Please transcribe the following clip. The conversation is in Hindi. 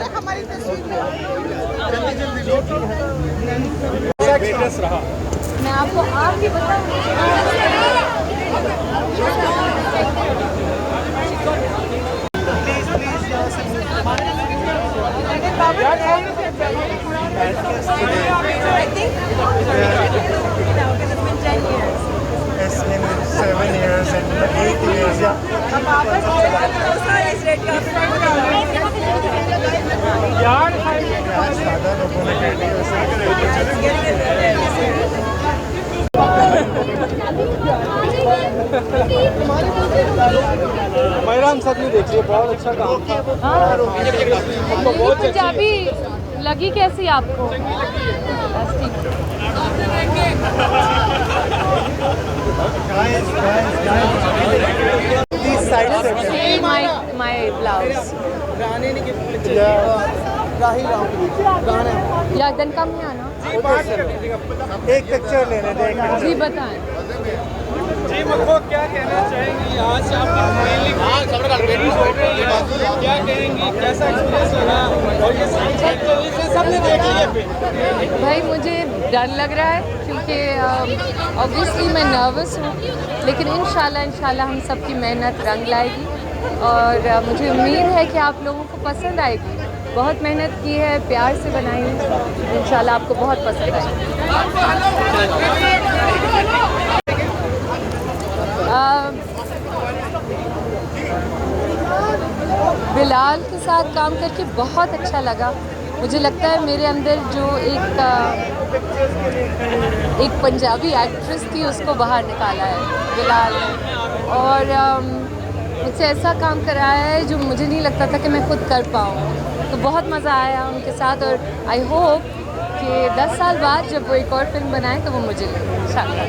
हमारी तस्वीर मैं आपको आप भी बताऊँ It's been 7 years and 8 years, yeah. Madam सब ने देखिए बहुत अच्छा काम था। पंजाबी लगी कैसी आपको? My blouse. या then come here ना। एक पिक्चर लेने देंगे। जी बताएं। जी मखो क्या कहना चाहेंगी आज आप क्या कहेंगी, कैसा एक्सपीरियंस लगा और ये सबने देख लिया? भाई मुझे डर लग रहा है क्योंकि ऑब्वियसली मैं नर्वस हूँ, लेकिन इंशाल्लाह हम सबकी मेहनत रंग लाएगी और मुझे उम्मीद है कि आप लोगों को पसंद आएगी। बहुत मेहनत की है, प्यार से बनाई है, इंशाल्लाह आपको बहुत पसंद आएगी। बिलाल के साथ काम करके बहुत अच्छा लगा। मुझे लगता है मेरे अंदर जो एक पंजाबी एक्ट्रेस थी उसको बाहर निकाला है बिलाल ने, और मुझसे ऐसा काम कराया है जो मुझे नहीं लगता था कि मैं खुद कर पाऊँ। तो बहुत मज़ा आया उनके साथ और आई होप कि 10 साल बाद जब वो एक और फिल्म बनाए तो वो मुझे इंशाल्लाह।